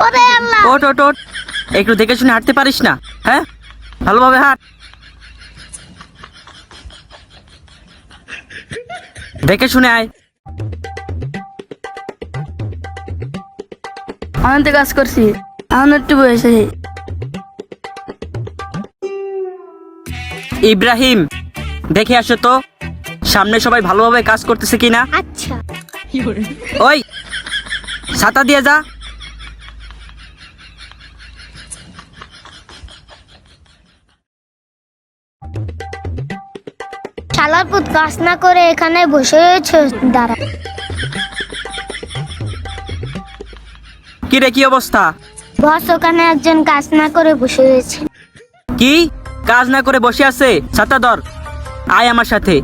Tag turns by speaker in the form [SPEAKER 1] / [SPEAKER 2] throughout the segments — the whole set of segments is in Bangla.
[SPEAKER 1] ওরে আল্লাহ,
[SPEAKER 2] ওঠ ওঠ ওঠ, একটু দেখে শুনে হাঁটতে পারিস না? হ্যাঁ, ভালোভাবে হাঁট, দেখে শুনে আয়।
[SPEAKER 1] অনেক কাজ করছি, এখন একটু বয়সে।
[SPEAKER 2] ইব্রাহিম, দেখে আসো তো সামনে সবাই ভালোভাবে কাজ করতেছে কিনা।
[SPEAKER 1] আচ্ছা।
[SPEAKER 2] ওই ছাতা দিয়ে যা।
[SPEAKER 1] শালার পুত কাজ না করে এখানে বসে রয়েছে, দাঁড়া।
[SPEAKER 2] কি রে, কি অবস্থা?
[SPEAKER 1] বস, ওখানে একজন কাজ না করে বসে রয়েছে।
[SPEAKER 2] কি কাজ না করে বসে আছে? ছাতা ধর, আয় আমার সাথে।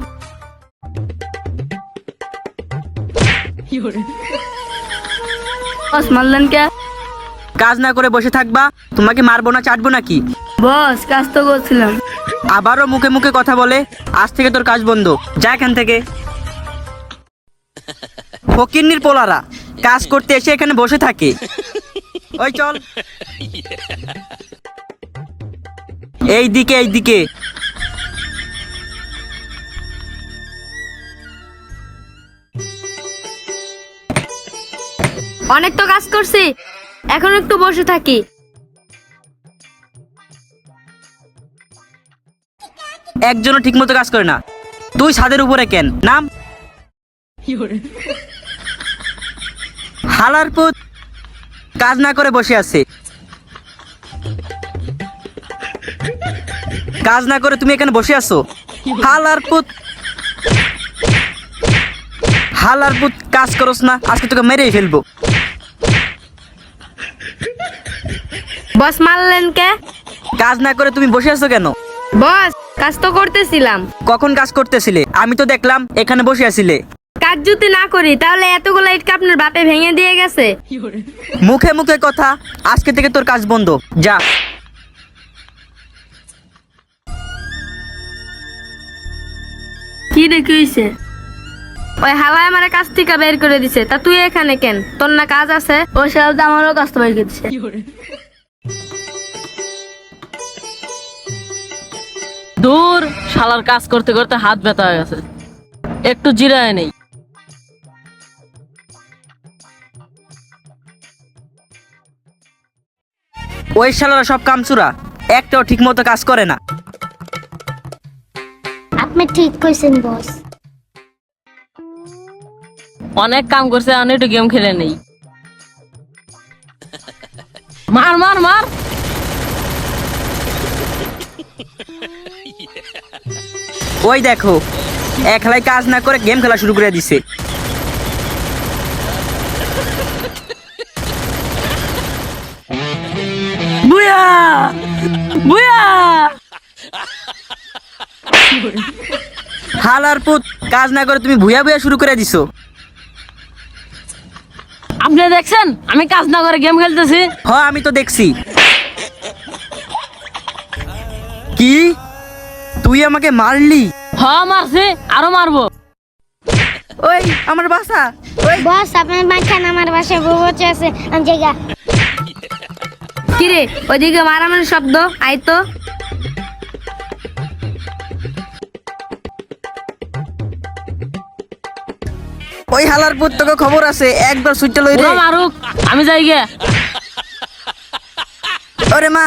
[SPEAKER 1] বস, মারলেন কে?
[SPEAKER 2] কাজ না করে বসে থাকবা? তোমাকে মারবো না চাটবো নাকি?
[SPEAKER 1] বস, কাজ তো করছিলাম।
[SPEAKER 2] আবারও মুখে মুখে কথা বলে, আজ থেকে তোর কাজ বন্ধ, যা এখান থেকে। ফকিন্নির পোলারা কাজ করতে এসে এখানে বসে থাকে। ওই চল, এই দিকে এই দিকে।
[SPEAKER 1] অনেক তো কাজ করছি, এখন একটু বসে থাকি।
[SPEAKER 2] একজনও ঠিক মতো কাজ করে না, তুই ছাদের উপরে কেন? নাম। হালার পুত কাজ না করে বসে আছে। কাজ না করে তুমি এখানে বসে আছো? হালার পুত, হালার পুত, কাজ করস না, আজকে তোকে মেরেই ফেলবো।
[SPEAKER 1] বস, মারলেন কে?
[SPEAKER 2] কাজ না করে তুমি বসে আছো কেন?
[SPEAKER 1] বস, কাজ তো করতেছিলাম।
[SPEAKER 2] কখন কাজ করতেছিলে? আমি তো দেখলাম এখানে বসে আছিলে।
[SPEAKER 1] কাজ যদি না করি তাহলে এতগুলো ইটকা আপনার বাপে ভেঙে দিয়ে গেছে।
[SPEAKER 2] মুখে মুখে কথা, আজকে থেকে তোর কাজ বন্ধ, যা।
[SPEAKER 1] কি দেখিয়েছে? ওই হাওয়ায় আমার কাছ থেকে বের করে দিছে, তা তুই এখানে কেন? তোর না কাজ আছে? ওই সাথে আমারও কাজ তো বের করে দিছে।
[SPEAKER 3] দূর, শালার কাজ করতে করতে হাত ব্যথা হয়ে গেছে, একটু জিরায় নেই।
[SPEAKER 2] ওই শালারা সব কামচুরা, একটাও ঠিক মতো কাজ করে না।
[SPEAKER 1] আপনি ঠিক কইছেন বস।
[SPEAKER 3] অনেক কাম করছে, আমি একটু গেম খেলে নেই। মার মার মার।
[SPEAKER 2] ওই দেখো, একলাই কাজ না করে গেম খেলা শুরু করে দিছে।
[SPEAKER 3] বুয়া বুয়া।
[SPEAKER 2] হালার পুত, কাজ না করে তুমি ভুয়া ভুয়া শুরু করে দিছো।
[SPEAKER 3] আপনি দেখছেন আমি কাজ না করে গেম খেলতেছি?
[SPEAKER 2] হ, আমি তো দেখছি। কি তুই আমাকে মারলি?
[SPEAKER 3] হ, মারছি, আরো মারবো।
[SPEAKER 2] ওই আমার বাসা। ওই
[SPEAKER 1] বস, আপনার মাখান আমার বাসায় বউ বসে আছে, আমি জায়গা। কিরে, ওইদিকে মারামারি শব্দ, আই তো।
[SPEAKER 2] ওই হালার পুত, তোকে খবর আছে, একবার সুইটা লই রে।
[SPEAKER 3] ওরা মারুক, আমি যাই গে।
[SPEAKER 2] ওরে মা।